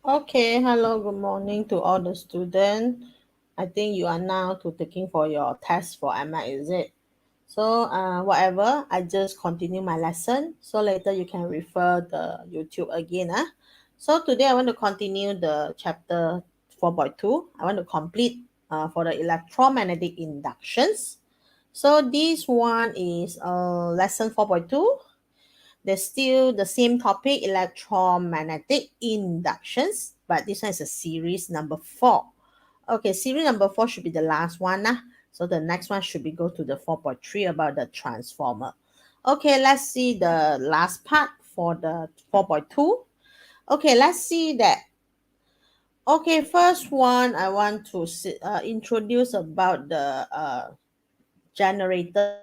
Okay, hello, good morning to all the students. I think you are now to taking for your test for MI, is it? So, whatever, I just continue my lesson. So later you can refer the YouTube again. So today I want to continue the chapter 4.2. I want to complete for the electromagnetic inductions. So this one is lesson 4.2. There's still the same topic, electromagnetic inductions, but this one is a series number 4. Okay, series number 4 should be the last one. So the next one should be go to the 4.3 about the transformer. Okay, let's see the last part for the 4.2. Okay, let's see that. Okay, first one I want to introduce about the generator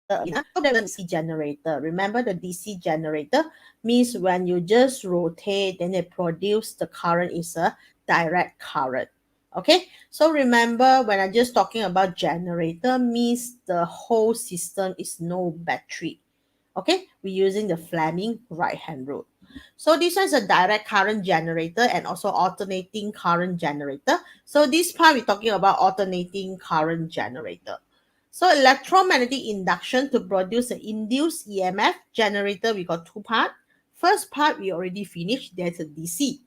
again. So the DC generator. Remember the DC generator means when you just rotate, then it produce the current is a direct current. Okay, so remember when I just talking about generator means the whole system is no battery. Okay, we're using the Fleming right hand rule. So this one is a direct current generator and also alternating current generator. So this part we're talking about alternating current generator. So electromagnetic induction to produce an induced EMF generator, we got two parts. First part we already finished, there's a DC.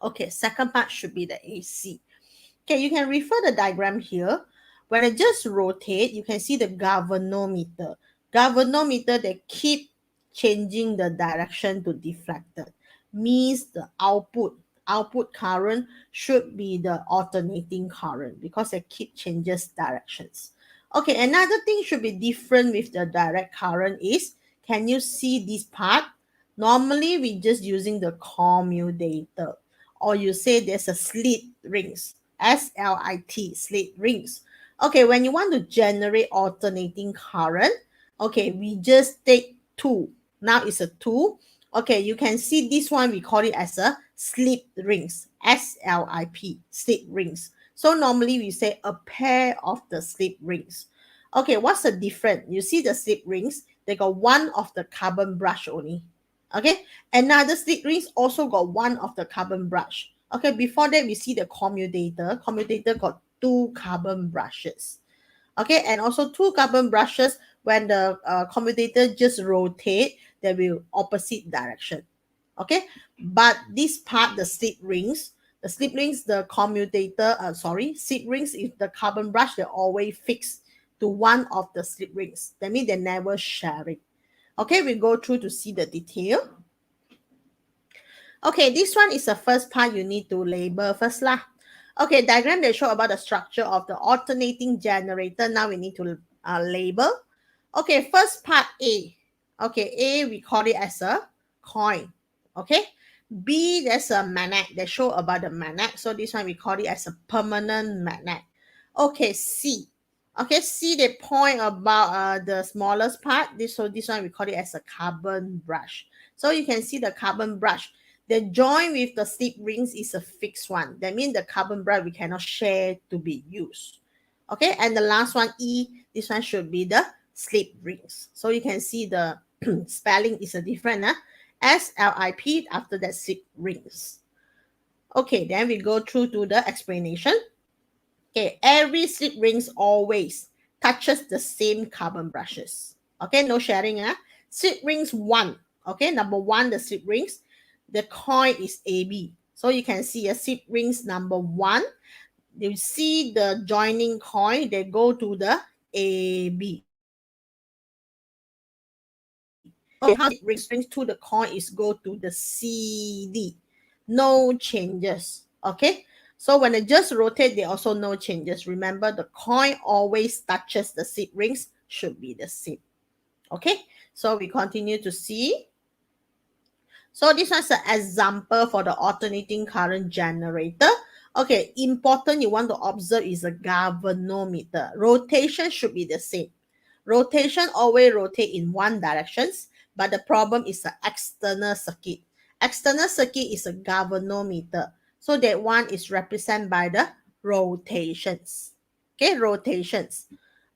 Okay, second part should be the AC. Okay, you can refer the diagram here. When I just rotate, you can see the galvanometer. Galvanometer, they keep changing the direction to deflected. Means the output current should be the alternating current because they keep changes directions. Okay, another thing should be different with the direct current is, can you see this part? Normally, we just using the commutator, or you say there's a slit rings. SLIT, slit rings. Okay, when you want to generate alternating current, okay, we just take two. Now it's a two. Okay, you can see this one, we call it as a slip rings, SLIP, slip rings. So normally we say a pair of the slip rings. Okay, what's the difference? You see the slip rings, they got one of the carbon brush only. Okay, another slip rings also got one of the carbon brush. Okay, before that, we see the commutator. Commutator got two carbon brushes. Okay, and also two carbon brushes. When the commutator just rotate, they will opposite direction. Okay, but this part, the slip rings, the commutator, slip rings, if the carbon brush, they always fixed to one of the slip rings. That means they never sharing. Okay, we go through to see the detail. Okay, this one is the first part you need to label first lah. Okay, diagram they show about the structure of the alternating generator. Now we need to label. Okay, first part A. Okay, A we call it as a coin. Okay, B there's a magnet. They show about the magnet. So this one we call it as a permanent magnet. Okay, C. Okay, C they point about the smallest part. This one we call it as a carbon brush. So you can see the carbon brush. The joint with the slip rings is a fixed one. That means the carbon brush we cannot share to be used. Okay, and the last one, E, this one should be the slip rings. So you can see the spelling is a different. SLIP after that slip rings. Okay, then we go through to the explanation. Okay, every slip rings always touches the same carbon brushes. Okay, no sharing. Slip rings 1. Okay, number 1, the slip rings. The coin is AB. So you can see a slip rings number 1. You see the joining coin, they go to the AB. Okay, how it rings to the coin is go to the CD. No changes. Okay, so when it just rotate, they also no changes. Remember, the coin always touches the slip rings, should be the same. Okay, so we continue to see. So this one's an example for the alternating current generator. Okay, important you want to observe is a galvanometer. Rotation should be the same. Rotation always rotate in one direction, but the problem is the external circuit. External circuit is a galvanometer. So that one is represented by the rotations. Okay, rotations.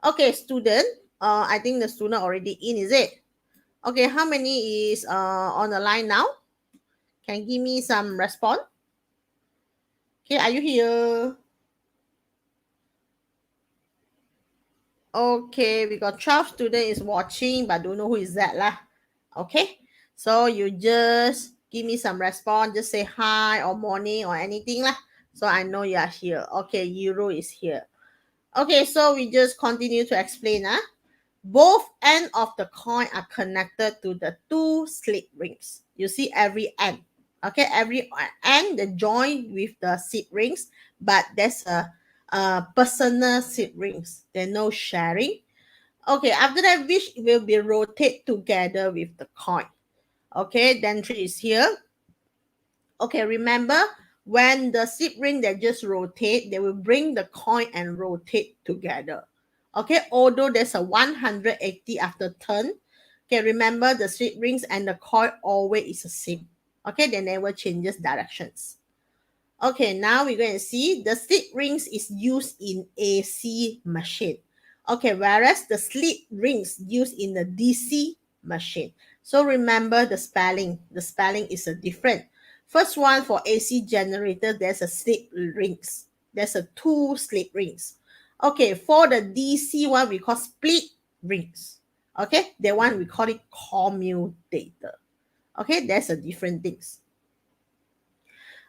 Okay, student. I think the student already in, is it? Okay, how many is on the line now? Can give me some response? Okay, are you here? Okay, we got 12 students is watching, but don't know who is that lah. Okay, so you just give me some response. Just say hi or morning or anything lah. So I know you are here. Okay, Euro is here. Okay, so we just continue to explain. Both ends of the coin are connected to the two slip rings. You see every end. Okay, every end they join with the slip rings, but there's a personal slip rings. There's no sharing. Okay, after that, which will be rotate together with the coin. Okay, then 3 is here. Okay, remember when the slip ring they just rotate, they will bring the coin and rotate together. Okay, although there's a 180 after turn. Okay, remember the slip rings and the coin always is the same. Okay, they never changes directions. Okay, now we're going to see the slip rings is used in AC machine. Okay, whereas the slip rings used in the DC machine. So remember the spelling. The spelling is a different. First one for AC generator, there's a slip rings. There's a 2 slip rings. Okay, for the DC one, we call split rings. Okay, the one we call it commutator. Okay, that's a different things.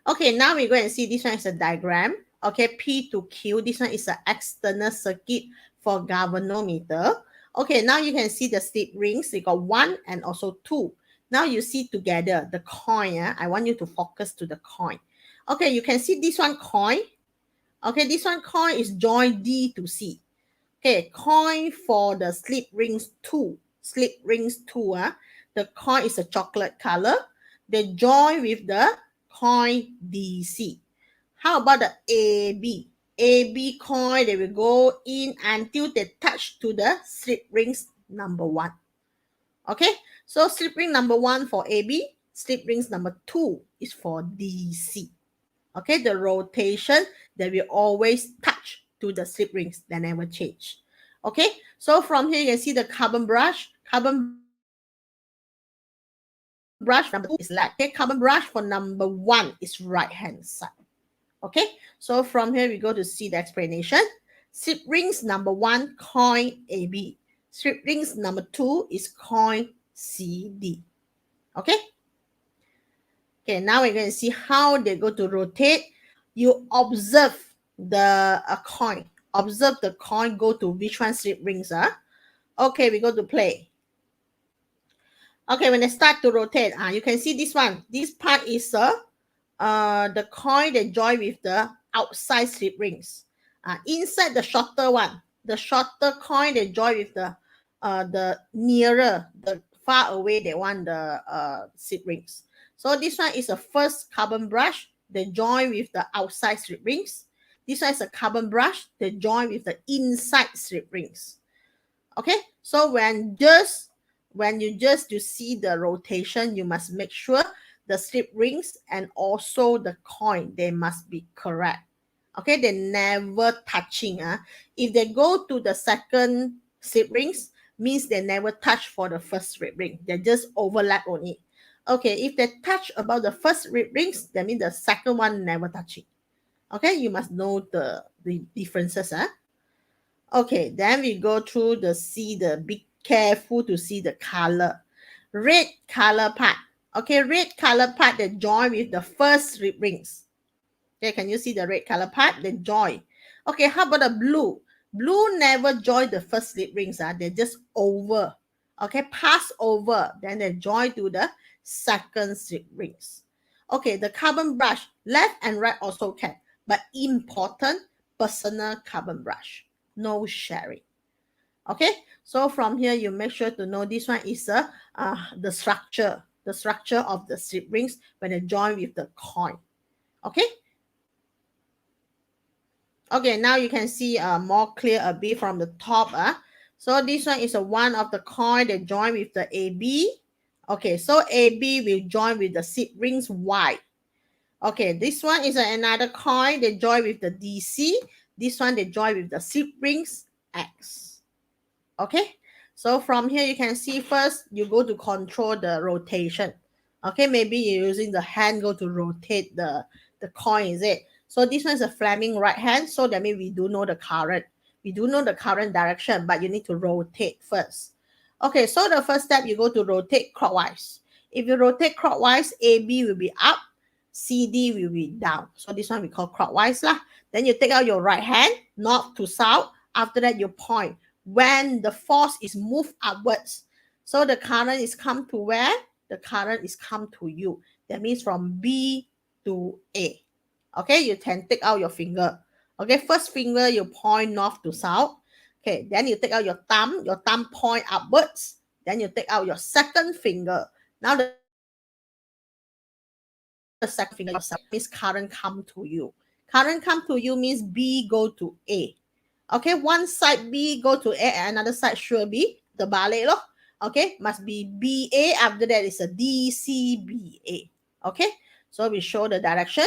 Okay, now we're going to see this one is a diagram. Okay, P to Q. This one is an external circuit for galvanometer. Okay, now you can see the slip rings. They got 1 and also 2. Now you see together the coin. I want you to focus to the coin. Okay, you can see this one coin. Okay, this one coin is joined D to C. Okay, coin for the slip rings 2. Slip rings 2. The coin is a chocolate color. They join with the coin DC. How about the AB? AB coin, they will go in until they touch to the slip rings number 1. Okay, so slip ring number 1 for AB, slip rings number 2 is for DC. Okay, the rotation, they will always touch to the slip rings, they never change. Okay, so from here you can see the carbon brush. Carbon brush number 2 is left. Okay, carbon brush for number 1 is right hand side. Okay, so from here we go to see the explanation. Slip rings number 1 coin AB. Slip rings number 2 is coin CD. Okay. Okay, now we're going to see how they go to rotate. You observe the coin. Observe the coin go to which one slip rings. Okay, we go to play. Okay, when they start to rotate, you can see this one. This part is the coin that join with the outside slip rings. Inside the shorter one, the shorter coin that join with the nearer, the far away they want the slip rings. So this one is a first carbon brush that join with the outside slip rings. This one is a carbon brush that join with the inside slip rings. Okay, so when you see the rotation, you must make sure the slip rings and also the coin, they must be correct. Okay, they never touching. If they go to the second slip rings, means they never touch for the first slip ring. They just overlap on it. Okay, if they touch about the first slip rings, that means the second one never touching. Okay, you must know the differences. Okay, then we go through be careful to see the color. Red color part. Okay, red color part that join with the first slip rings. Okay, can you see the red color part? They join. Okay, how about the blue? Blue never join the first slip rings. They just over. Okay, pass over. Then they join to the second slip rings. Okay, the carbon brush, left and right also can. But important, personal carbon brush. No sharing. Okay, so from here you make sure to know this one is the structure of the slip rings when they join with the coin. Okay. Okay, now you can see more clear a bit from the top. So this one is one of the coin that join with the AB. Okay, so AB will join with the slip rings Y. Okay, this one is another coin that join with the DC. This one they join with the slip rings X. Okay, so from here you can see first you go to control the rotation. Okay, maybe you're using the hand go to rotate the coin, is it? So this one is a Fleming right hand, so that means we do know the current. We do know the current direction, but you need to rotate first. Okay, so the first step, you go to rotate clockwise. If you rotate clockwise, AB will be up, CD will be down. So this one we call clockwise lah. Then you take out your right hand, north to south. After that, you point. When the force is moved upwards, so the current is come to where? The current is come to you. That means from B to A. Okay, you can take out your finger. Okay, first finger you point north to south. Okay, then you take out your thumb point upwards. Then you take out your second finger. Now the second finger means current come to you. Current come to you means B go to A. Okay, one side B go to A, and another side should be the balik loh. Okay, must be BA. After that is a DCBA. Okay, so we show the direction.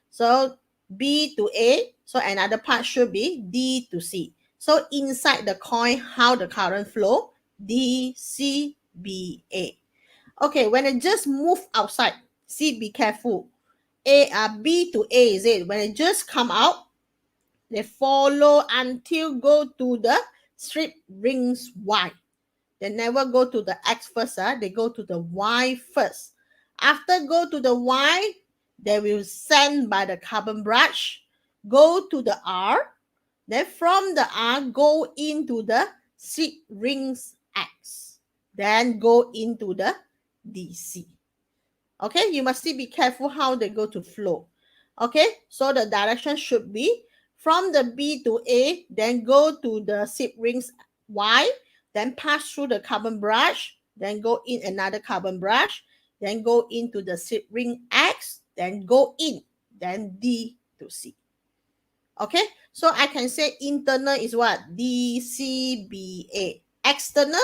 So B to A. So another part should be D to C. So inside the coin, how the current flow? DCBA. Okay, when it just move outside, see, be careful. B to A, is it? When it just come out, they follow until go to the strip rings Y. They never go to the X first. They go to the Y first. After go to the Y, they will send by the carbon brush, go to the R. Then from the R, go into the strip rings X. Then go into the DC. Okay, you must still be careful how they go to flow. Okay, so the direction should be from the B to A, then go to the slip rings Y, then pass through the carbon brush, then go in another carbon brush, then go into the slip ring X, then go in, then D to C. Okay, so I can say internal is what? DCBA. External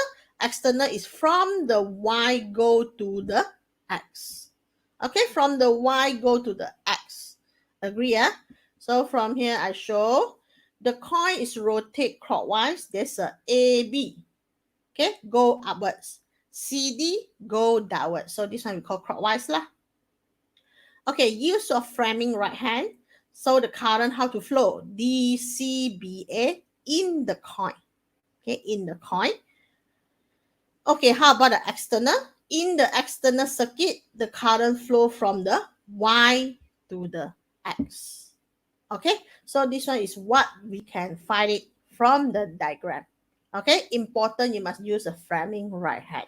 is from the Y go to the X. Okay, from the Y go to the X. Agree, yeah? So from here I show the coin is rotate clockwise. There's a AB. Okay, go upwards. CD go downwards. So this one we call clockwise lah. Okay, use of framing right hand. So the current how to flow? DCBA in the coin. Okay, in the coin. Okay, how about the external? In the external circuit, the current flow from the Y to the X. Okay, so this one is what we can find it from the diagram. Okay, important, you must use a framing right hand.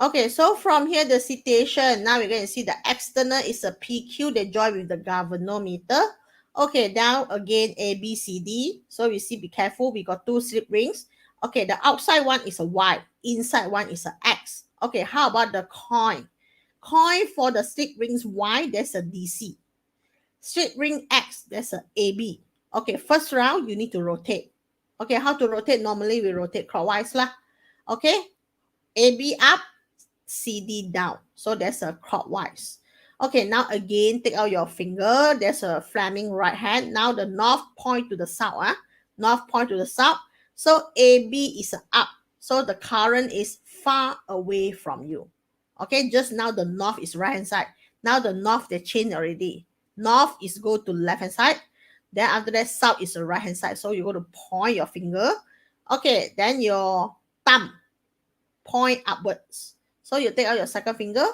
Okay, so from here, the situation, now we're going to see the external is a PQ, they join with the galvanometer. Okay, down again, A, B, C, D. So we see, be careful, we got two slip rings. Okay, the outside one is a Y, inside one is a X. Okay, how about the coin? Coin for the slip rings Y, there's a DC. Slip ring X, there's a AB. Okay, first round, you need to rotate. Okay, how to rotate? Normally, we rotate clockwise lah. Okay, AB up, CD down. So that's a clockwise. Okay, now again, take out your finger. There's a flaming right hand. Now the north point to the south. North point to the south. So AB is up. So the current is far away from you. Okay, just now the north is right hand side. Now the north, they changed already. North is go to left hand side. Then after that, south is the right hand side. So you go to point your finger. Okay, then your thumb point upwards. So you take out your second finger.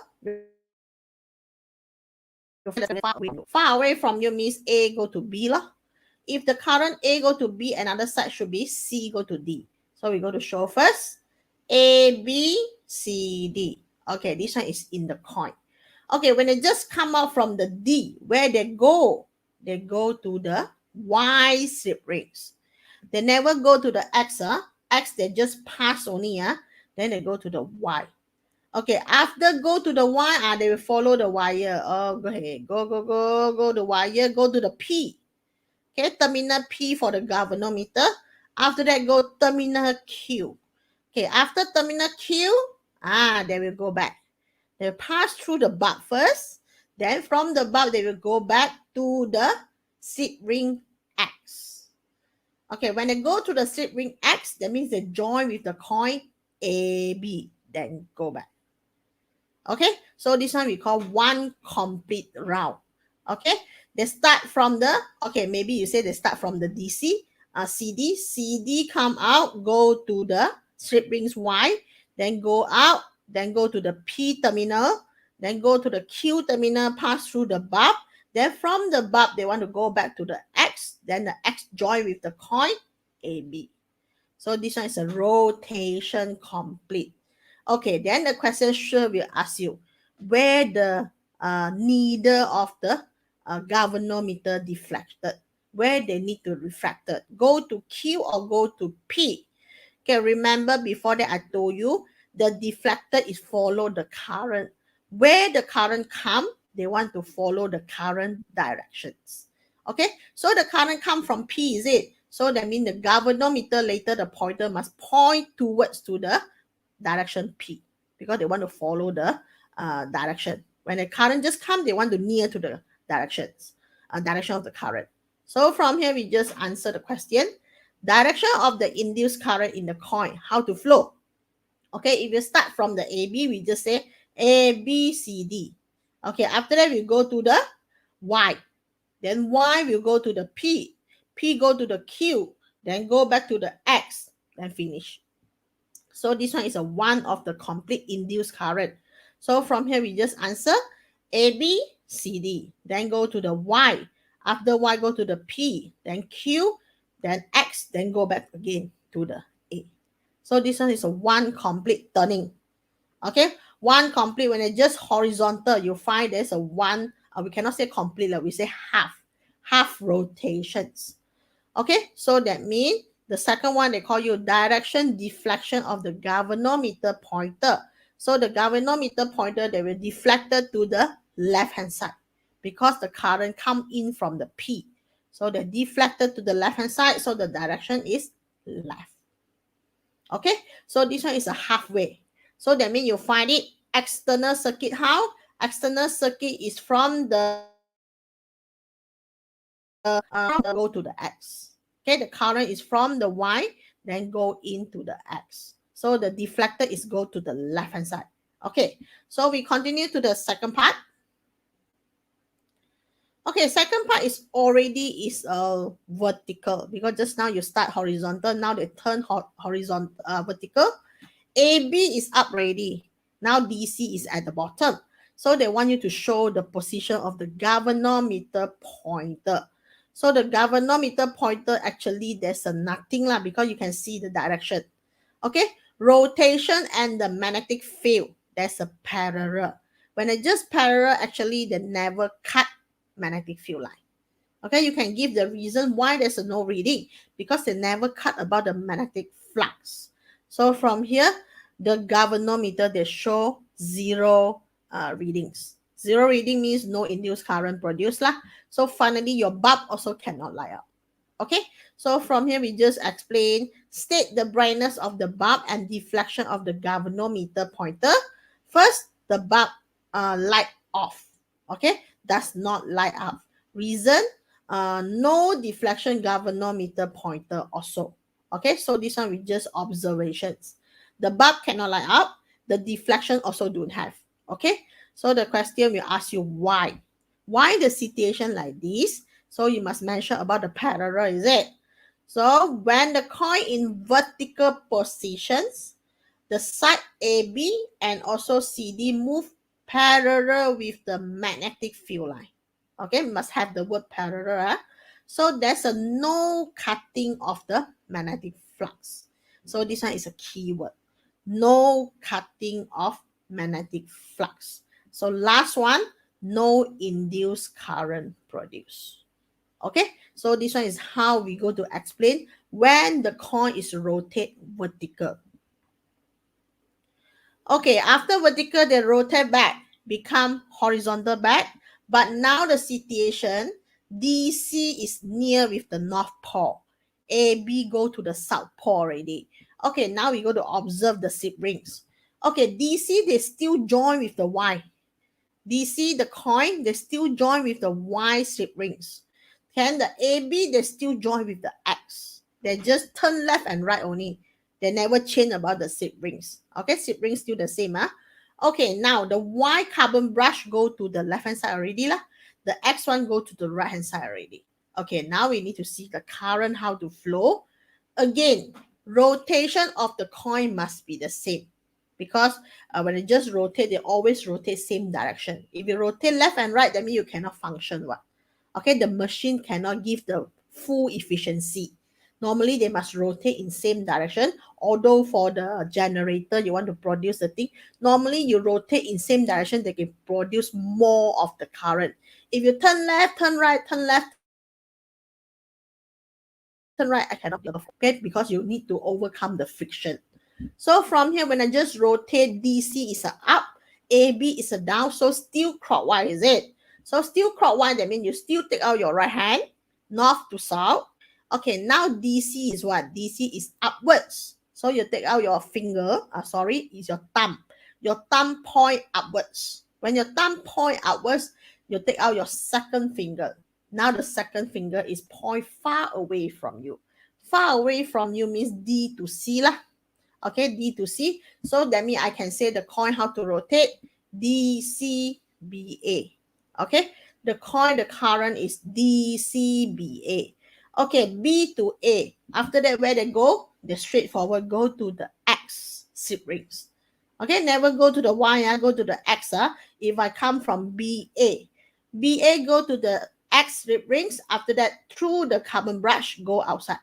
Far away from you means A go to B lah. If the current A go to B, another side should be C go to D. So we go to show first. A, B, C, D. Okay, this one is in the coin. Okay, when they just come out from the D, where they go? They go to the Y slip rings. They never go to the X. X, they just pass only. Then they go to the Y. Okay, after go to the Y, they will follow the wire. Oh, go ahead. Go the wire. Go to the P. Okay, terminal P for the galvanometer. After that, go terminal Q. Okay, after terminal Q, they will go back. They will pass through the bulb first. Then from the bulb, they will go back to the slip ring X. Okay, when they go to the slip ring X, that means they join with the coin AB, then go back. Okay, so this one we call one complete round. Okay, they start from the, okay, maybe you say they start from the DC, CD come out, go to the strip rings Y, then go out, then go to the P terminal, then go to the Q terminal, pass through the bulb, then from the bulb they want to go back to the X, then the X join with the coin AB. So this one is a rotation complete. Okay, then the question sure will ask you where the needle of the galvanometer deflected, where they need to refract it. Go to Q or go to P. Okay, remember before that I told you the deflector is follow the current. Where the current come, they want to follow the current directions. Okay, so the current come from P, is it? So that means the galvanometer later the pointer must point towards to the direction P because they want to follow the direction. When the current just come, they want to near to the direction of the current. So from here, we just answer the question. Direction of the induced current in the coin, how to flow. Okay, if you start from the AB, we just say A, B, C, D. Okay, after that, we go to the Y. Then Y will go to the P. P go to the Q. Then go back to the X. Then finish. So this one is a one of the complete induced current. So from here, we just answer A, B, C, D. Then go to the Y. After Y, go to the P. Then Q. Then X. Then go back again to the A. So this one is a one complete turning. Okay, one complete. When it's just horizontal, you find there's a one. We cannot say complete, we say half rotations. Okay, so that means the second one, they call you direction deflection of the galvanometer pointer. So the galvanometer pointer, they will deflected to the left hand side because the current come in from the P. So they deflected to the left hand side, so the direction is left. Okay, so this one is a halfway. So that means you find it external circuit. How? External circuit is from the go to the X. Okay, the current is from the Y, then go into the X. So the deflector is go to the left hand side. Okay, so we continue to the second part. Okay, second part is already is vertical because just now you start horizontal, now they turn horizontal vertical. AB is up already. Now DC is at the bottom. So they want you to show the position of the galvanometer pointer. So the galvanometer pointer, actually there's a nothing lah because you can see the direction. Okay, rotation and the magnetic field, there's a parallel. When it just parallel, actually they never cut magnetic field line. Okay, you can give the reason why there's a no reading because they never cut about the magnetic flux. So from here, the galvanometer, they show zero readings. Zero reading means no induced current produced lah. So finally, your bulb also cannot light up. Okay, so from here, we just explain, state the brightness of the bulb and deflection of the galvanometer pointer. First, the bulb light off. Okay, does not light up. Reason, no deflection galvanometer pointer also. Okay, so this one with just observations. The bulb cannot light up. The deflection also don't have. Okay, so the question will ask you why. Why the situation like this? So you must mention about the parallel, is it? So when the coin in vertical positions, the side AB and also CD move parallel with the magnetic field line. Okay, must have the word parallel. So there's a no cutting of the magnetic flux. So this one is a key word. No cutting of magnetic flux. So last one, no induced current produced. Okay, so this one is how we go to explain when the coin is rotate vertical. Okay, after vertical, they rotate back, become horizontal back. But now the situation, DC is near with the North Pole. AB go to the South Pole already. Okay, now we go to observe the slip rings. Okay, DC, they still join with the Y. DC, the coin, they still join with the Y slip rings. Then the AB, they still join with the X. They just turn left and right only. They never change about the slip rings. Okay, slip rings still the same. Okay, now the Y carbon brush go to the left hand side already lah. The X one go to the right hand side already. Okay, now we need to see the current how to flow. Again, rotation of the coin must be the same because when it just rotate, they always rotate same direction. If you rotate left and right, that means you cannot function what. Okay, the machine cannot give the full efficiency. Normally, they must rotate in same direction. Although for the generator, you want to produce the thing, normally you rotate in same direction, they can produce more of the current. If you turn left, turn right, turn left, turn right, I cannot get the flow. Okay, because you need to overcome the friction. So from here, when I just rotate, DC is a up, AB is a down, so still clockwise, is it? So still clockwise, that means you still take out your right hand, north to south. Okay, now DC is what? DC is upwards. So you take out your finger, is your thumb. Your thumb point upwards. When your thumb point upwards, you take out your second finger. Now the second finger is point far away from you. Far away from you means D to C lah. Okay, D to C. So that means I can say the coin how to rotate. DCBA. Okay, the coin, the current is DCBA. Okay, B to A. After that, where they go? They straightforward go to the X slip rings. Okay, never go to the Y, go to the X. If I come from BA, BA go to the X slip rings. After that, through the carbon brush, go outside.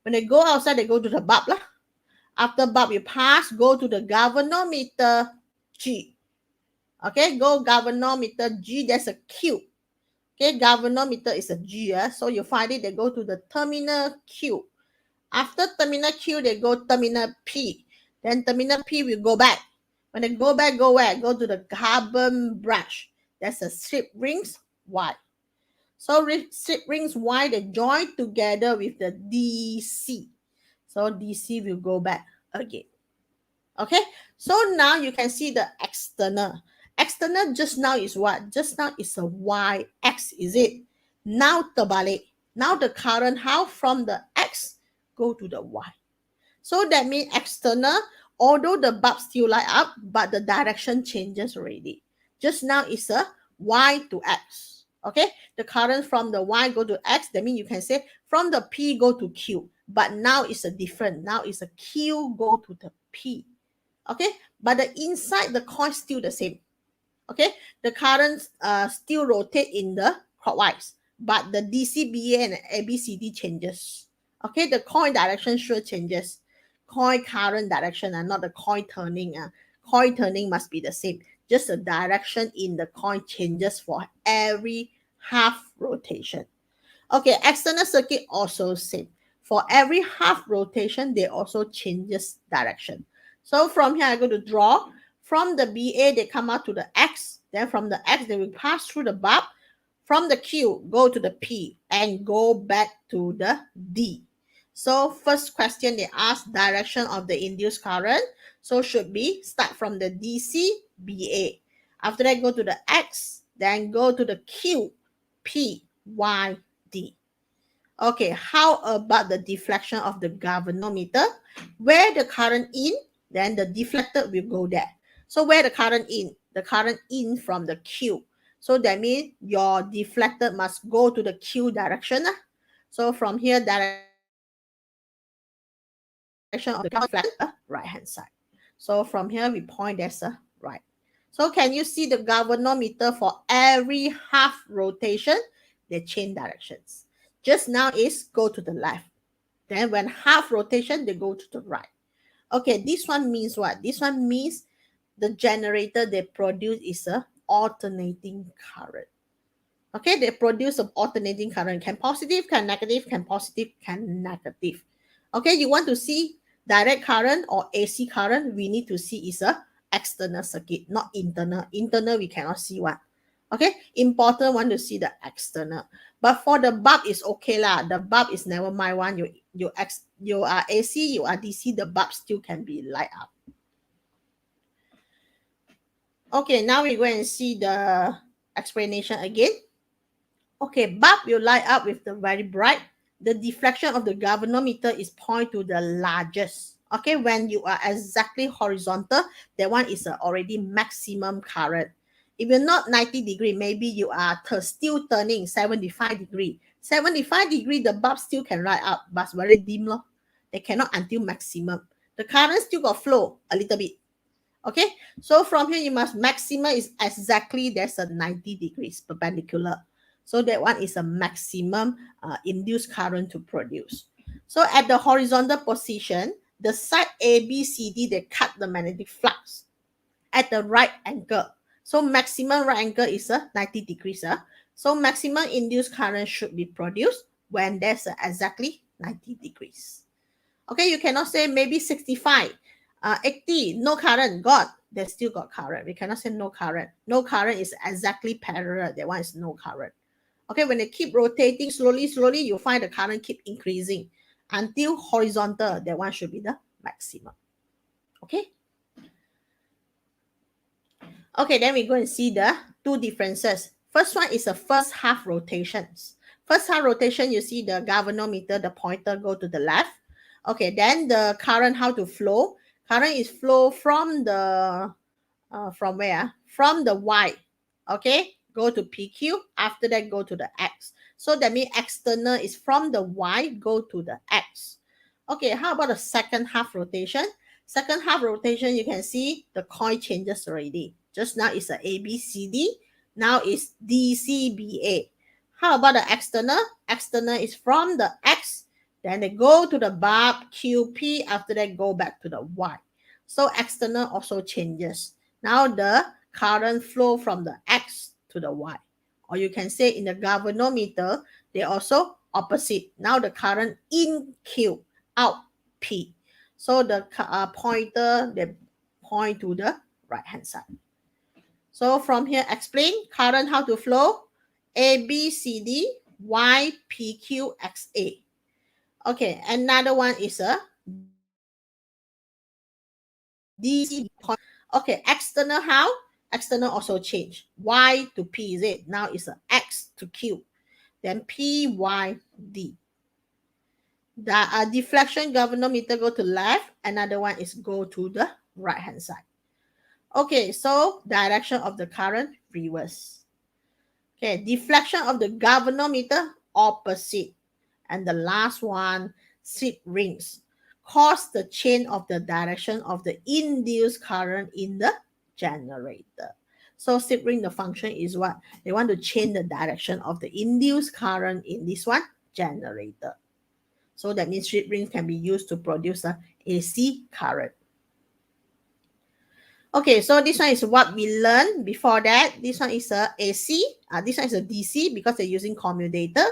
When they go outside, they go to the bulb lah. After bulb, you pass, go to the galvanometer G. Okay, go galvanometer G, there's a Q. Okay, galvanometer is a G, so you find it, they go to the terminal Q. After terminal Q, they go terminal P. Then terminal P will go back. When they go back, go where? Go to the carbon brush. That's a slip rings Y. So slip rings Y, they join together with the DC. So DC will go back again. Okay, so now you can see the external. External just now is what? Just now is a YX, is it? Now terbalik. Now the current how from the X go to the Y. So that means external, although the bulb still light up, but the direction changes already. Just now is a Y to X. Okay, the current from the Y go to X, that means you can say from the P go to Q. But now it's a different. Now it's a Q go to the P. Okay, but the inside the coin still the same. Okay, the currents still rotate in the clockwise, but the DCBA and ABCD changes. Okay, the coin direction sure changes. Coin current direction and not the coin turning. Coin turning must be the same. Just the direction in the coin changes for every half rotation. Okay, external circuit also same. For every half rotation, they also changes direction. So from here, I go to draw. From the BA, they come out to the X. Then from the X, they will pass through the bulb. From the Q, go to the P and go back to the D. So first question they ask, direction of the induced current. So should be start from the DC, BA. After that, go to the X, then go to the Q, P, Y, D. Okay, how about the deflection of the galvanometer? Where the current in, then the deflected will go there. So where the current in? The current in from the Q. So that means your deflected must go to the Q direction. So from here, direction of the deflected, right hand side. So from here, we point as a right. So can you see the galvanometer for every half rotation? They change directions. Just now is go to the left. Then when half rotation, they go to the right. Okay, this one means what? This one means the generator they produce is a alternating current. Okay, they produce an alternating current. Can positive, can negative, can positive, can negative. Okay, you want to see direct current or AC current, we need to see is a external circuit, not internal. Internal, we cannot see what. Okay, important want to see the external. But for the bulb is okay lah. The bulb is never mind one. You are AC, you are DC, the bulb still can be light up. Okay, now we go and see the explanation again. Okay, bulb will light up with the very bright. The deflection of the galvanometer is point to the largest. Okay, when you are exactly horizontal, that one is already maximum current. If you're not 90 degree, maybe you are still turning 75 degree. 75 degree, the bulb still can light up, but very dim. Lor. They cannot until maximum. The current still got flow a little bit. Okay, so from here you must maximum is exactly there's a 90 degrees perpendicular. So that one is a maximum induced current to produce. So at the horizontal position, the side A, B, C, D, they cut the magnetic flux at the right angle. So maximum right angle is 90 degrees. So maximum induced current should be produced when there's exactly 90 degrees. Okay, you cannot say maybe 65, 80, no current, God, they still got current. We cannot say no current. No current is exactly parallel. That one is no current. Okay, when they keep rotating slowly, you find the current keep increasing until horizontal. That one should be the maximum. Okay. Okay, then we go and see the two differences. First one is the first half rotations. First half rotation, you see the galvanometer, the pointer go to the left. Okay, then the current, how to flow. Current is flow from the, from where? From the Y. Okay, go to PQ. After that, go to the X. So that means external is from the Y, go to the X. Okay, how about the second half rotation? Second half rotation, you can see the coil changes already. Just now it's a ABCD. Now it's DCBA. How about the external? External is from the X. Then they go to the bulb QP. After that, go back to the Y. So external also changes. Now the current flow from the X to the Y. Or you can say in the galvanometer, they also opposite. Now the current in Q, out P. So the pointer, they point to the right hand side. So from here, explain current how to flow. A, B, C, D, Y, P, Q, X, A. Okay, another one is a DC point. Okay, external how? External also change. Y to P is it? Now it's a X to Q. Then P, Y, D. The deflection galvanometer go to left. Another one is go to the right hand side. Okay, so direction of the current reverse. Okay, deflection of the galvanometer opposite. And the last one, slip rings. Cause the change of the direction of the induced current in the generator. So slip ring, the function is what? They want to change the direction of the induced current in this one, generator. So that means slip rings can be used to produce a AC current. Okay, so this one is what we learned before that. This one is a AC. This one is a DC because they're using commutator.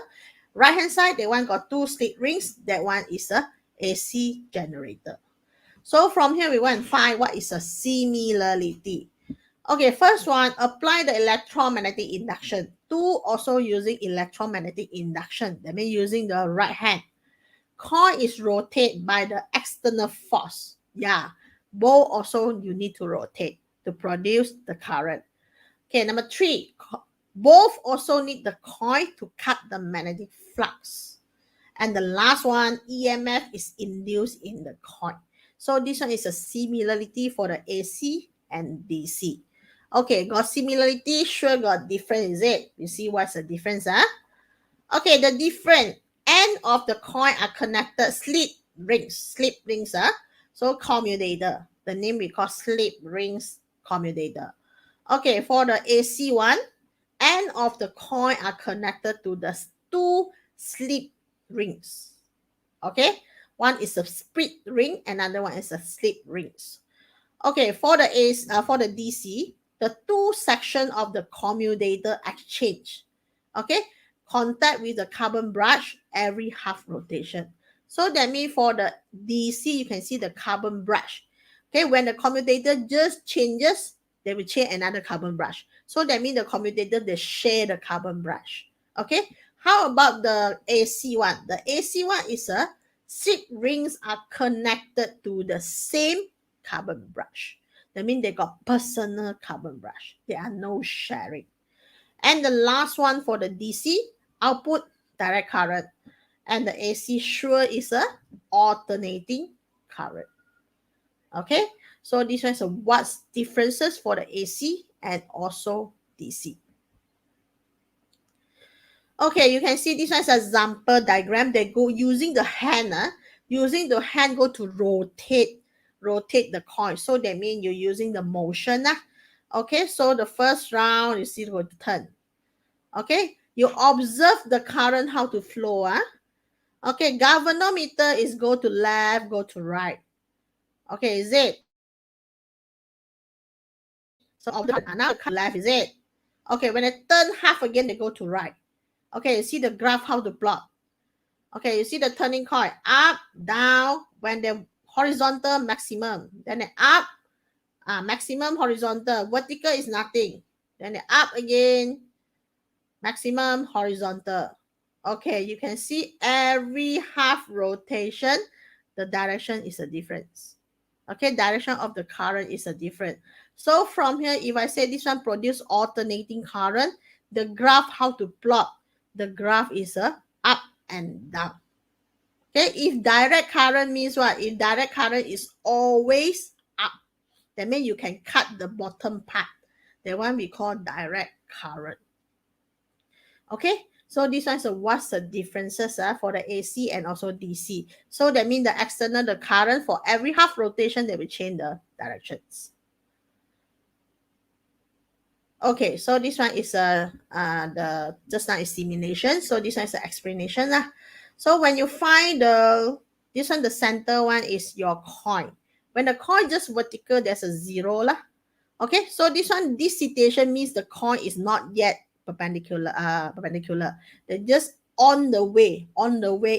Right hand side, that one got two slip rings. That one is a AC generator. So from here, we want to find what is a similarity. Okay, first one, apply the electromagnetic induction. Two, also using electromagnetic induction. That means using the right hand. Coil is rotated by the external force. Yeah, both also you need to rotate to produce the current. Okay, number three, both also need the coil to cut the magnetic flux. And the last one, EMF is induced in the coil. So this one is a similarity for the AC and DC. Okay, got similarity, sure got difference, is it? You see what's the difference, huh? Okay, the different end of the coil are connected slip rings, huh? So commutator, the name we call slip rings commutator. Okay, for the AC one, end of the coil are connected to the two slip rings. Okay, one is a split ring, another one is a slip rings. Okay, for the for the DC, the two section of the commutator exchange. Okay, contact with the carbon brush every half rotation. So that means for the DC, you can see the carbon brush. Okay, when the commutator just changes, they will change another carbon brush. So that means the commutator, they share the carbon brush. Okay, how about the AC one? The AC one is a slip rings are connected to the same carbon brush. That means they got personal carbon brush. There are no sharing. And the last one for the DC, output direct current. And the AC sure is a alternating current. Okay, so this one is what's differences for the AC and also DC. Okay, you can see this one is an example diagram. They go using the hand, using the hand go to rotate the coin. So that means you're using the motion. Okay, so the first round, you see it go to turn. Okay, you observe the current how to flow. Okay, galvanometer is go to left, go to right. Okay, is it? So now the left, is it? Okay, when it turn half again, they go to right. Okay, you see the graph how to plot. Okay, you see the turning coil, up, down, when the horizontal maximum, then the up, maximum horizontal, vertical is nothing. Then the up again, maximum horizontal. Okay, you can see every half rotation, the direction is a difference. Okay, direction of the current is a different. So from here, if I say this one produce alternating current, the graph how to plot, the graph is a up and down. Okay, if direct current means what? If direct current is always up, that means you can cut the bottom part. That one we call direct current. Okay, so this one is what's the differences for the AC and also DC. So that means the external, the current for every half rotation, they will change the directions. Okay, so this one is the just now is simulation. So this one is the explanation. So when you find this one, the center one is your coin. When the coin just vertical, there's a zero lah. Okay, so this one, this situation means the coin is not yet perpendicular. They're just on the way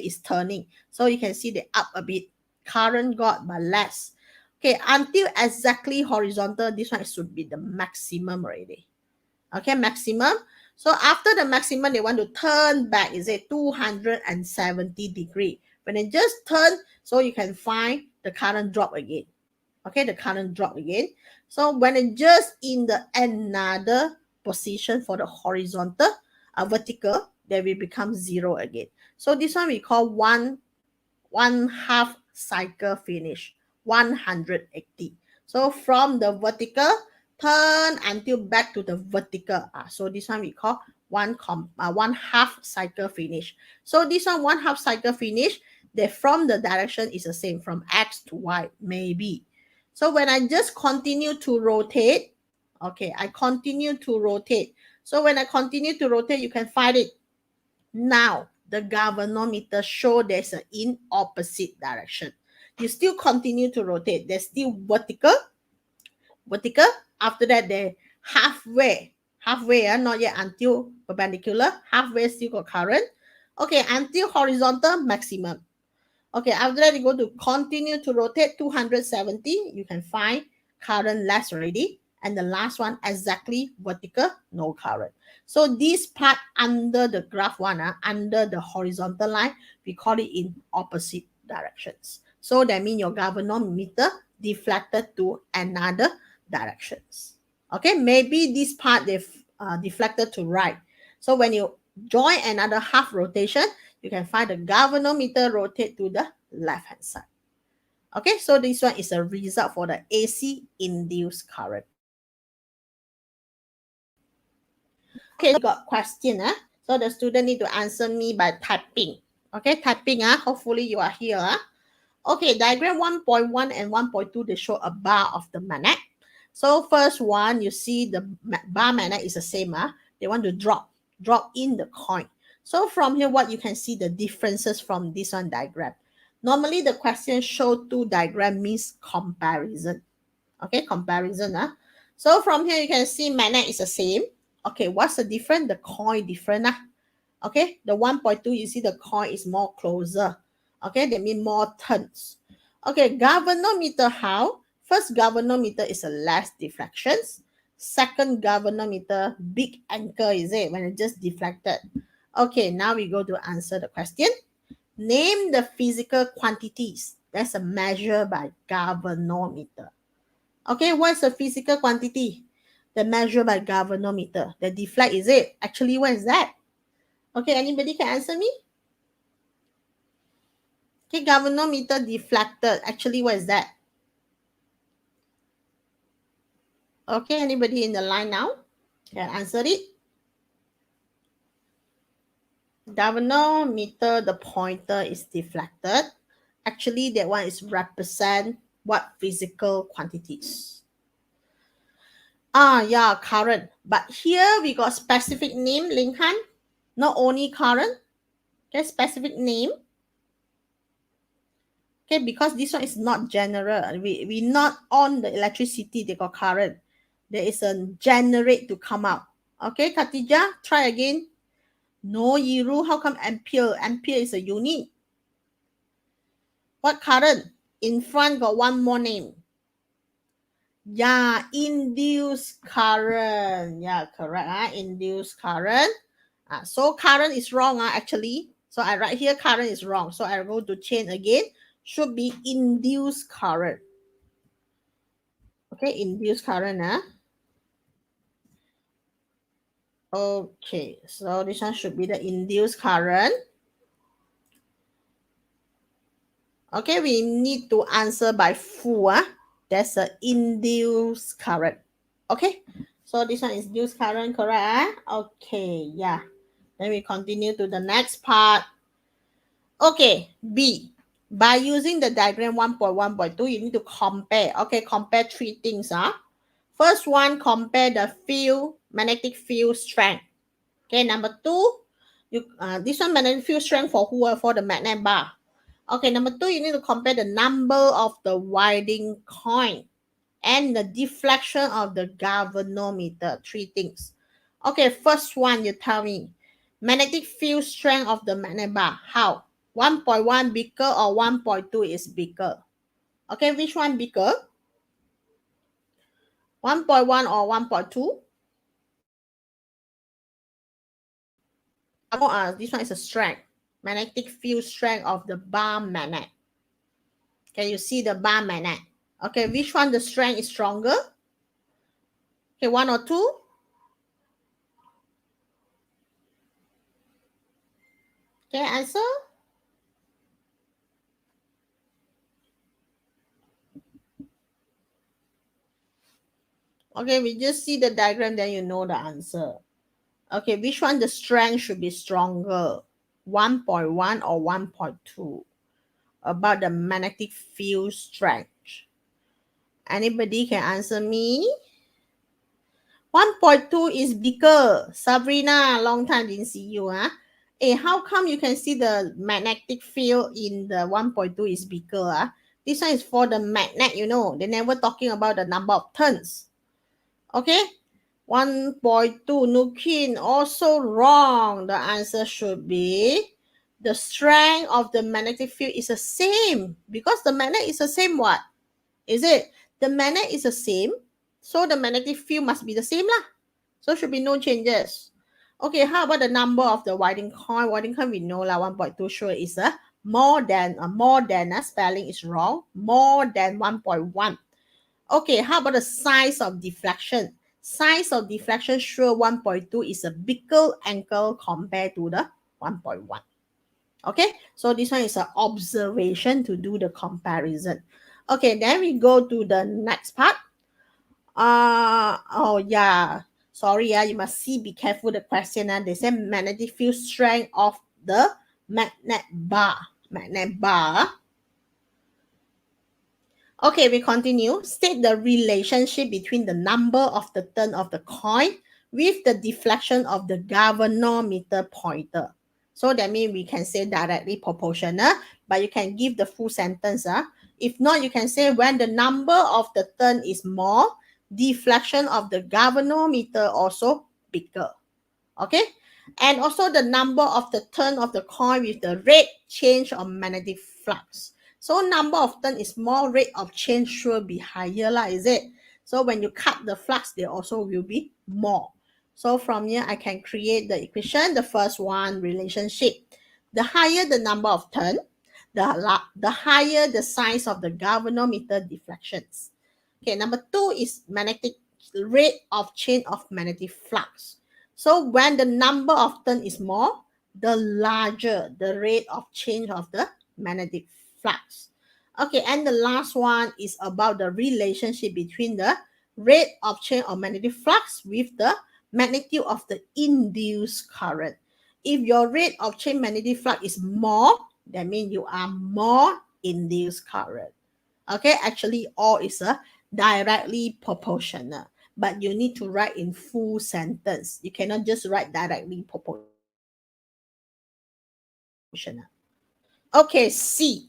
is turning. So you can see they up a bit, current got but less. Okay, until exactly horizontal, this one should be the maximum already. Okay, maximum. So after the maximum, they want to turn back, is it 270 degree. When they just turn, so you can find the current drop again. Okay, the current drop again. So when it just in the another position for the horizontal, vertical, they will become zero again. So this one we call one half cycle finish, 180. So from the vertical, turn until back to the vertical. So this one we call one half cycle finish. So this one half cycle finish, the from the direction is the same from X to Y, maybe. So when I just continue to rotate, okay, I continue to rotate. So when I continue to rotate, you can find it. Now, the galvanometer show there's an in opposite direction. You still continue to rotate. There's still vertical. After that, they halfway, not yet until perpendicular. Halfway still got current. Okay, until horizontal maximum. Okay, after that, you go to continue to rotate 270. You can find current less already. And the last one, exactly vertical, no current. So this part under the graph one, under the horizontal line, we call it in opposite directions. So that means your galvanometer deflected to another directions. Okay, maybe this part they've deflected to right. So when you join another half rotation, you can find the galvanometer rotate to the left hand side. Okay, so this one is a result for the AC induced current. Okay, got question. So the student need to answer me by typing. Okay, typing. Hopefully you are here. Okay, diagram 1.1 and 1.2, they show a bar of the magnet. So first one, you see the bar magnet is the same. They want to drop in the coin. So from here, what you can see the differences from this one diagram. Normally, the question show two diagram means comparison. Okay, comparison. So from here, you can see magnet is the same. Okay, what's the difference? The coin different. Okay, the 1.2, you see the coin is more closer. Okay, that means more turns. Okay, galvanometer how? First galvanometer is a less deflections. Second galvanometer, big anchor, is it? When it just deflected. Okay, now we go to answer the question. Name the physical quantities that's a measure by galvanometer. Okay, what's the physical quantity? The measure by galvanometer. The deflect, is it? Actually, what is that? Okay, anybody can answer me? Okay, galvanometer deflected. Actually, what is that? Okay, anybody in the line now can answer it? Galvanometer, the pointer is deflected. Actually, that one is represent what physical quantities. Yeah, current. But here we got specific name, Linhan. Not only current, okay, specific name. Okay, because this one is not general. We not on the electricity, they got current. There is a generate to come out. Okay, Khatijah, try again. No, Yiru, how come ampere? Ampere is a unit. What current? In front got one more name. Yeah, induced current. Yeah, correct. Induced current. So current is wrong actually. So I write here current is wrong. So I go to change again. Should be induced current. Okay, induced current. Okay, so this one should be the induced current. Okay, we need to answer by full. That's the induced current. Okay, so this one is induced current, correct? Okay, yeah. Then we continue to the next part. Okay, B. By using the diagram 1.1.2, you need to compare. Okay, compare three things. First one, compare the field, magnetic field strength. Okay, number two, this one magnetic field strength for who? For the magnet bar. Okay, number two, you need to compare the number of the winding coin and the deflection of the galvanometer. Three things. Okay, first one, you tell me. Magnetic field strength of the magnet bar. How? 1.1 bigger or 1.2 is bigger? Okay, which one bigger? 1.1 or 1.2? This one is a strength. Magnetic field strength of the bar magnet. Can you see the bar magnet? Okay, which one the strength is stronger? Okay, one or two? Okay, answer? Okay, we just see the diagram, then you know the answer. Okay, which one the strength should be stronger? 1.1 or 1.2? About the magnetic field strength. Anybody can answer me? 1.2 is bigger. Sabrina, long time didn't see you. How come you can see the magnetic field in the 1.2 is bigger? This one is for the magnet, They never talking about the number of turns. Okay? 1.2, Nukin, also wrong. The answer should be the strength of the magnetic field is the same because the magnet is the same what? Is it? The magnet is the same, so the magnetic field must be the same lah. So should be no changes. Okay, how about the number of the winding coin? Winding coin we know lah, 1.2 sure is a more than spelling is wrong. More than 1.1. Okay, how about the size of deflection? Size of deflection sure 1.2 is a bigger angle compared to the 1.1. Okay, so this one is an observation to do the comparison. Okay, then we go to the next part. Oh yeah, sorry, you must see, be careful the question. They say magnetic field strength of the magnet bar. Magnet bar. Okay, we continue. State the relationship between the number of the turn of the coin with the deflection of the galvanometer pointer. So that means we can say directly proportional, but you can give the full sentence. If not, you can say when the number of the turn is more, deflection of the galvanometer also bigger. Okay? And also the number of the turn of the coin with the rate change of magnetic flux. So number of turn is more, rate of change should be higher lah, is it? So when you cut the flux, they also will be more. So from here, I can create the equation. The first one, relationship. The higher the number of turn, the higher the size of the galvanometer deflections. Okay, number two is magnetic rate of change of magnetic flux. So when the number of turn is more, the larger the rate of change of the magnetic flux. Okay, and the last one is about the relationship between the rate of change of magnetic flux with the magnitude of the induced current. If your rate of change magnetic flux is more, that means you are more induced current. Okay, actually all is a directly proportional, but you need to write in full sentence. You cannot just write directly proportional. Okay, C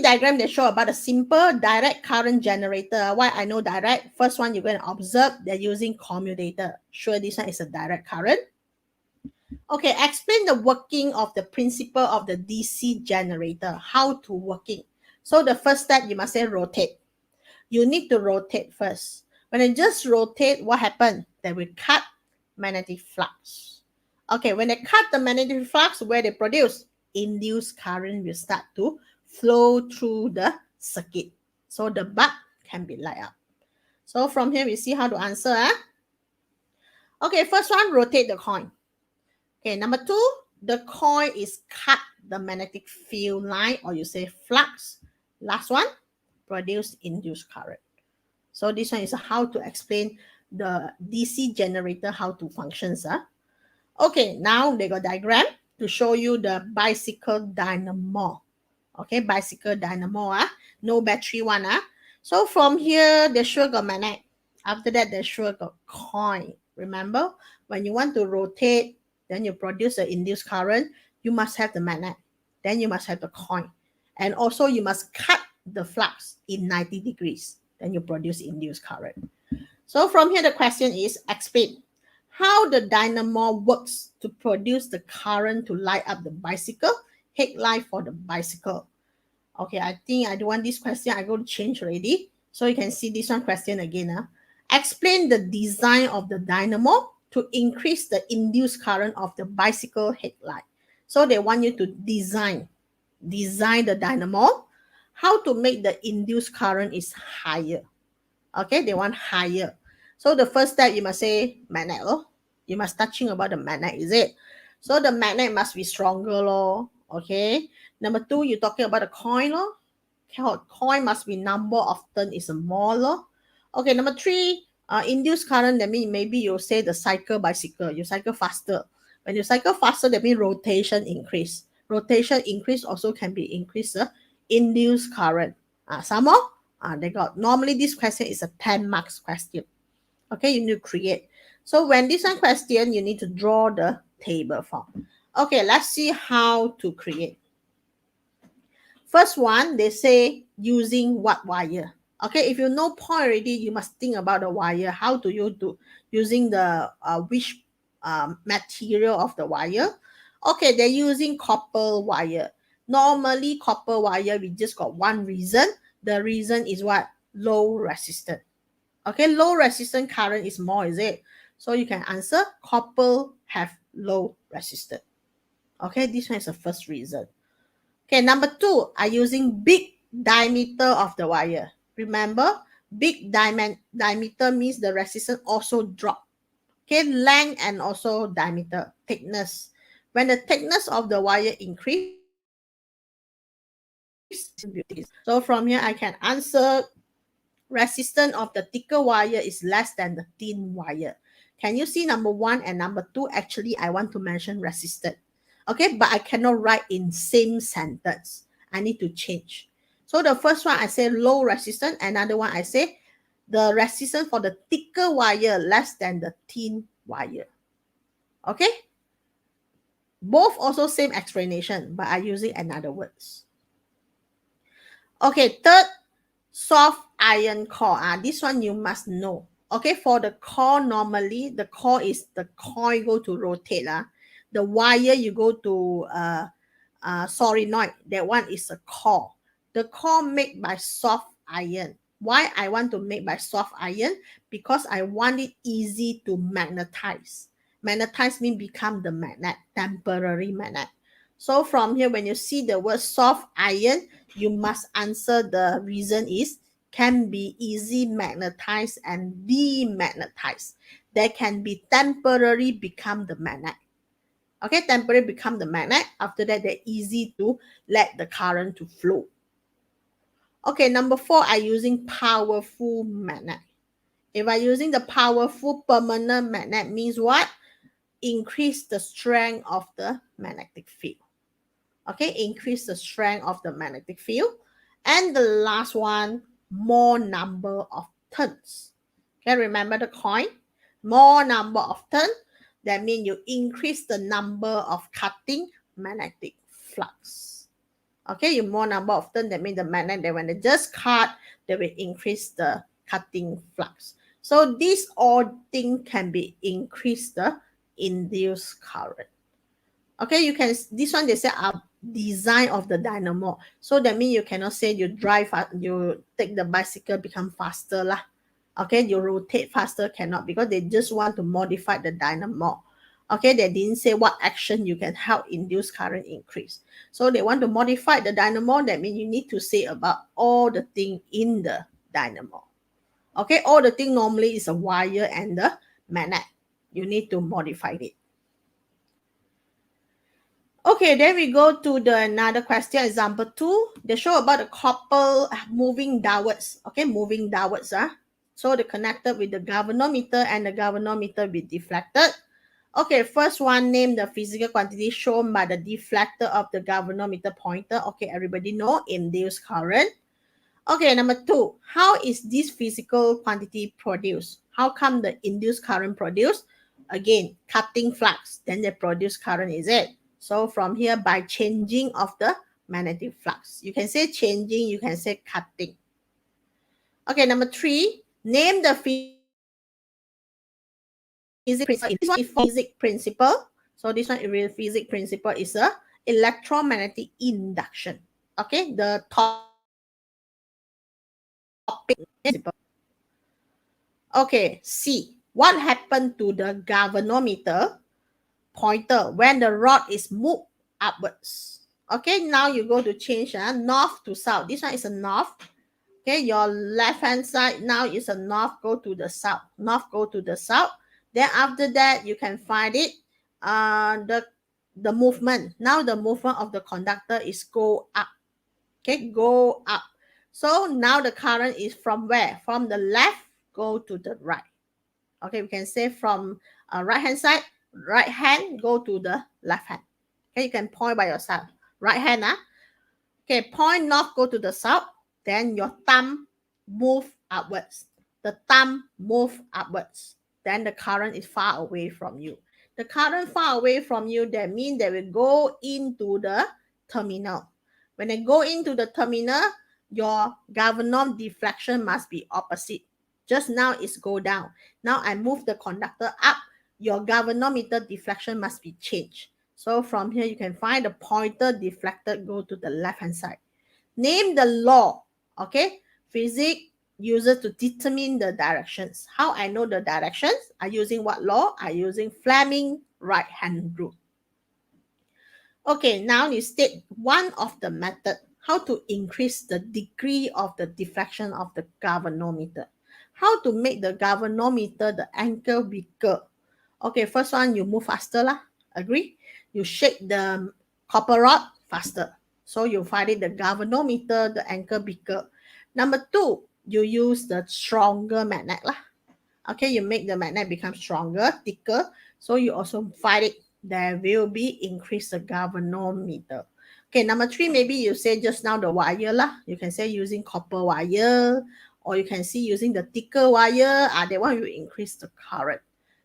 diagram, they show about a simple direct current generator. Why I know direct? First one, you're going to observe they're using commutator. Sure, this one is a direct current. Okay, explain the working of the principle of the DC generator. How to working. So the first step, you must say rotate. You need to rotate first. When I just rotate, what happened? They will cut magnetic flux. Okay, when they cut the magnetic flux, where they produce? Induced current will start to flow through the circuit. So the bulb can be light up. So from here, we see how to answer. Okay, first one, rotate the coin. Okay, number two, the coil is cut the magnetic field line, or you say flux. Last one, produce induced current. So this one is how to explain the DC generator, how to functions. Okay, now they got diagram to show you the bicycle dynamo. Okay, bicycle dynamo. No battery one. So from here, they sure got magnet. After that, they sure got coin. Remember, when you want to rotate, then you produce an induced current, you must have the magnet. Then you must have the coin. And also you must cut the flux in 90 degrees. Then you produce induced current. So from here, the question is, explain how the dynamo works to produce the current to light up the bicycle, headlight for the bicycle. Okay, I think I don't want this question. I go to change already. So you can see this one question again. Explain the design of the dynamo to increase the induced current of the bicycle headlight. So they want you to design the dynamo, how to make the induced current is higher. Okay, they want higher. So the first step, you must say magnet. You must touching about the magnet, is it? So the magnet must be stronger. Okay. Number two, you're talking about the coin. Coin must be number of turn is more. Okay, number three, induced current, that means maybe you say the bicycle, you cycle faster. When you cycle faster, that means rotation increase. Rotation increase also can be increased induced current. Some more, they got, normally this question is a 10 marks question. Okay, you need to create. So when this one question, you need to draw the table form. Okay, let's see how to create. First one, they say using what wire? Okay, if you know point already, you must think about the wire. How do you do using the which material of the wire? Okay, they're using copper wire. Normally, copper wire, we just got one reason. The reason is what? Low resistance. Okay, low resistance current is more, is it? So you can answer copper have low resistance. Okay, this one is the first reason. Okay, number two, are using big diameter of the wire. Remember, big diameter means the resistance also drop. Okay, length and also diameter, thickness. When the thickness of the wire increase, so from here I can answer resistance of the thicker wire is less than the thin wire. Can you see number one and number two? Actually, I want to mention resistance. Okay, but I cannot write in same sentence. I need to change. So the first one, I say low resistance. Another one, I say the resistance for the thicker wire less than the thin wire. Okay? Both also same explanation, but I'm using another words. Okay, third, soft iron core. This one you must know. Okay, for the core, normally the core is the coil go to rotate. The wire you go to solenoid. That one is a core. The core made by soft iron. Why I want to make by soft iron? Because I want it easy to magnetize. Magnetize means become the magnet, temporary magnet. So from here, when you see the word soft iron, you must answer the reason is can be easy magnetized and demagnetized. They can be temporary become the magnet. Okay, temporary become the magnet. After that, they're easy to let the current to flow. Okay, number four, I using powerful magnet. If I'm using the powerful permanent magnet, means what? Increase the strength of the magnetic field. Okay, increase the strength of the magnetic field. And the last one, more number of turns. Okay, remember the coin? More number of turns. That means you increase the number of cutting magnetic flux. Okay, you more number of turns, that means the magnet, that when they just cut, they will increase the cutting flux. So these all things can be increase the induced current. Okay, you can, this one they say design of the dynamo. So that means you cannot say you drive, you take the bicycle become faster lah. Okay, you rotate faster, cannot, because they just want to modify the dynamo. Okay, they didn't say what action you can help induce current increase. So they want to modify the dynamo. That means you need to say about all the thing in the dynamo. Okay, all the thing normally is a wire and the magnet. You need to modify it. Okay, then we go to the another question, example 2. They show about the copper moving downwards. Okay, moving downwards. So they connected with the galvanometer, and the galvanometer be deflected. Okay, first one, name the physical quantity shown by the deflector of the galvanometer pointer. Okay, everybody know, induced current. Okay, number 2, how is this physical quantity produced? How come the induced current produced? Again, cutting flux, then they produce current, is it? So from here, by changing of the magnetic flux. You can say changing, you can say cutting. Okay, number 3, name the physics principle. This one is physics principle. So this one is physics principle is a electromagnetic induction. Okay, the topic principle. Okay, C. What happened to the galvanometer pointer when the rod is moved upwards? Okay, now you go to change north to south. This one is a north. Okay, your left hand side now is a north, go to the south. North, go to the south. Then after that, you can find it. The movement. Now the movement of the conductor is go up. Okay, go up. So now the current is from where? From the left, go to the right. Okay, we can say from right hand side, right hand go to the left hand. Okay, you can point by yourself. Right hand, okay, point north, go to the south. Then your thumb move upwards. The thumb move upwards. Then the current is far away from you. The current far away from you, that means they will go into the terminal. When they go into the terminal, your galvanometer deflection must be opposite. Just now it's go down. Now I move the conductor up. Your galvanometer deflection must be changed. So from here, you can find the pointer deflected, go to the left-hand side. Name the law, okay? Physics uses to determine the directions. How I know the directions? I'm using what law? I'm using Fleming right-hand rule. Okay, now you state one of the method, how to increase the degree of the deflection of the galvanometer. How to make the galvanometer, the angle bigger. Okay, first one, you move faster lah. Agree? You shake the copper rod faster. So you find it the galvanometer, the angle bigger. Number 2, you use the stronger magnet lah. Okay, you make the magnet become stronger, thicker. So you also find it, there will be increase the galvanometer. Okay, number 3, maybe you say just now the wire lah. You can say using copper wire, or you can see using the thicker wire. That one will increase the current.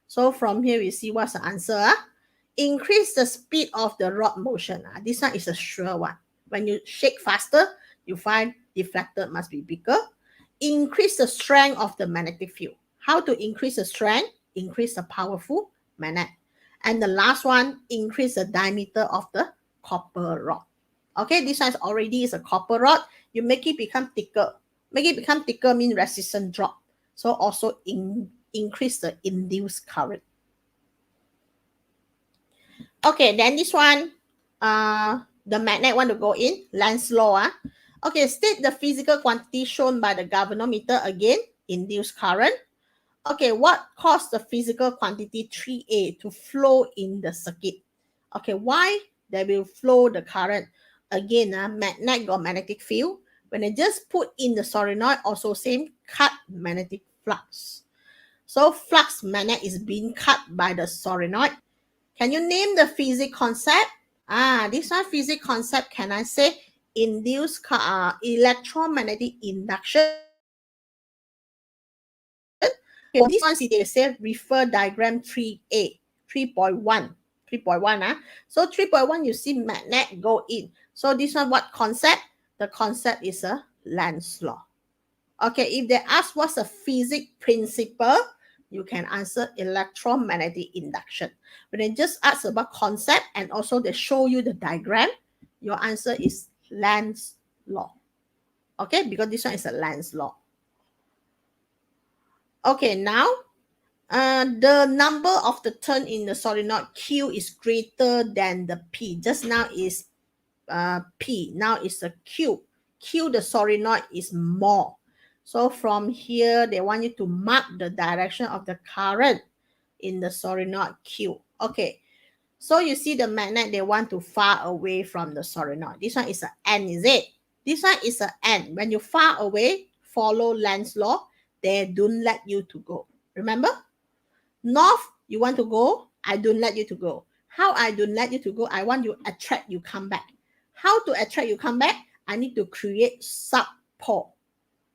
So from here, we see what's the answer. Increase the speed of the rod motion. This one is a sure one. When you shake faster, you find deflected must be bigger. Increase the strength of the magnetic field. How to increase the strength? Increase the powerful magnet. And the last one, increase the diameter of the copper rod. Okay, this one is already is a copper rod. You make it become thicker. Make it become thicker means resistance drop. So also increase the induced current. Okay, then this one, the magnet want to go in, Lenz's law. Okay, state the physical quantity shown by the galvanometer again, induced current. Okay, what caused the physical quantity 3A to flow in the circuit? Okay, why they will flow the current? Again, magnet got magnetic field. When they just put in the solenoid, also same, cut magnetic flux. So flux magnet is being cut by the solenoid. Can you name the physics concept? This one physics concept, can I say induced electromagnetic induction? Okay, this one, see, they say refer diagram 3A, 3.1. 3.1. So 3.1, you see magnet go in. So this one, what concept? The concept is a Lenz's law. Okay, if they ask what's a physics principle, you can answer electromagnetic induction. When they just ask about concept and also they show you the diagram, your answer is Lenz's law. Okay, because this one is a Lenz's law. Okay, now the number of the turn in the solenoid Q is greater than the P. Just now is P. Now it's a Q. Q, the solenoid, is more. So from here, they want you to mark the direction of the current in the solenoid Q. Okay. So you see the magnet, they want to far away from the solenoid. This one is an N, is it? This one is an N. When you far away, follow Lenz's law, they don't let you to go. Remember? North, you want to go, I don't let you to go. How I don't let you to go? I want you attract you come back. How to attract you come back? I need to create sub-pole.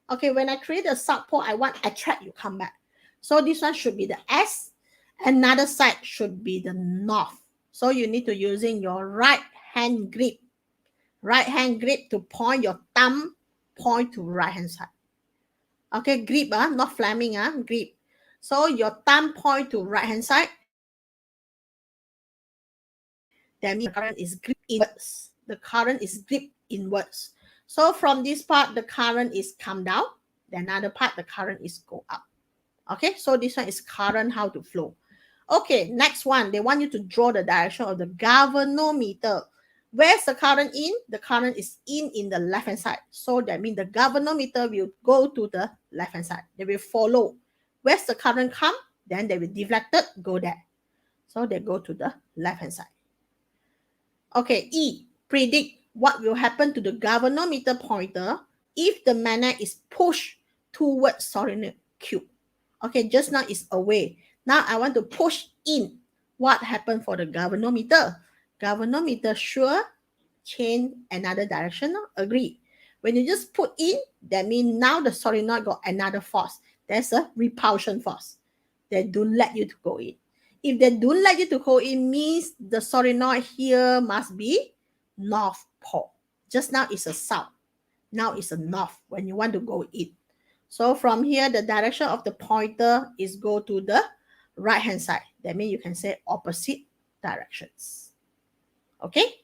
Okay, when I create a sub-pole, I want attract you come back. So this one should be the S. Another side should be the north. So you need to using your right hand grip. Right hand grip to point your thumb, point to right hand side. Okay, grip, not flaming, grip. So your thumb point to right hand side. That means the current is grip inwards. The current is grip inwards. So from this part, the current is come down. The another part, the current is go up. Okay, so this one is current, how to flow. Okay, next one, they want you to draw the direction of the galvanometer. Where's the current in? The current is in the left-hand side. So that means the galvanometer will go to the left-hand side. They will follow. Where's the current come? Then they will deflect it, go there. So they go to the left-hand side. Okay, E, predict what will happen to the galvanometer pointer if the magnet is pushed towards solenoid Q. Okay, just now it's away. Now I want to push in. What happened for the galvanometer? Galvanometer sure change another direction. Agree. When you just put in, that means now the solenoid got another force. There's a repulsion force. They don't let you to go in. If they don't let you to go in, means the solenoid here must be north pole. Just now it's a south. Now it's a north when you want to go in. So from here, the direction of the pointer is go to the right hand side. That means you can say opposite directions. Okay?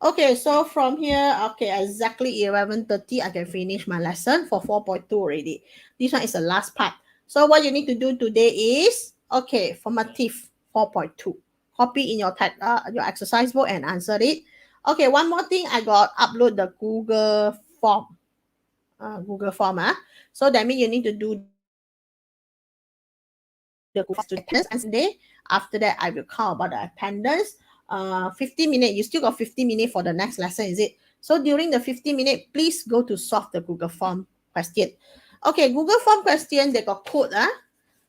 Okay, so from here, okay, exactly 11:30, I can finish my lesson for 4.2 already. This one is the last part. So what you need to do today is, okay, formative 4.2. Copy in your exercise book and answer it. Okay, one more thing, I got upload the Google form. Google form. So that means you need to do the Google attendance and Sunday. After that, I will count about the attendance. 50 minutes. You still got 50 minutes for the next lesson, is it? So during the 50 minutes, please go to solve the Google form question. Okay, Google form question, they got code.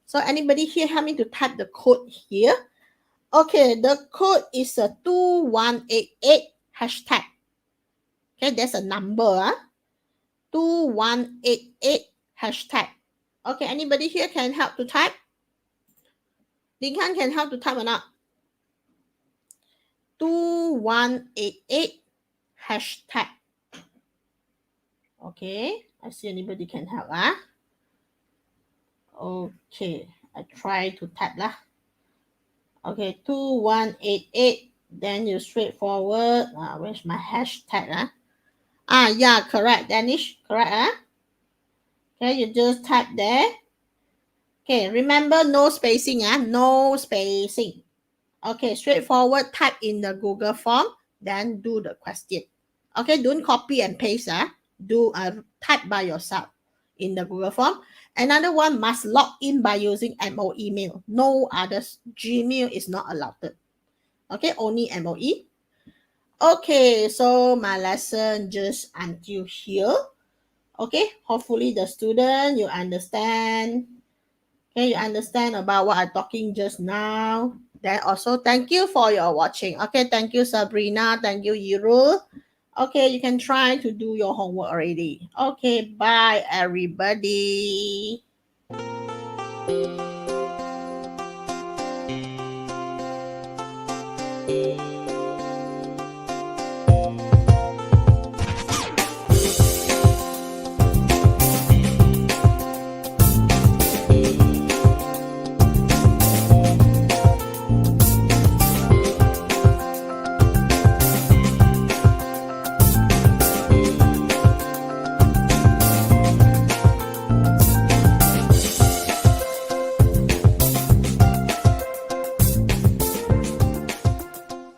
So anybody here help me to type the code here? Okay, the code is a 2188 hashtag. Okay, that's a number. 2188 hashtag. Okay, anybody here can help to type? Lincoln can help to type or not? 2188 hashtag. Okay, I see anybody can help. Okay, I try to type lah. Okay, 2188. Then you straightforward. Where's my hashtag? Yeah, correct. Danish, correct. Okay, you just type there. Okay, remember no spacing. No spacing. Okay, straightforward, type in the Google form, then do the question. Okay, don't copy and paste. Do type by yourself in the Google form. Another one, must log in by using MO email. No others. Gmail is not allowed. Okay, only MOE. Okay, so my lesson just until here. Okay, hopefully the student, you understand. Okay, you understand about what I'm talking just now? Then also thank you for your watching. Okay, thank you Sabrina, thank you Yirul. Okay, you can try to do your homework already. Okay, bye everybody.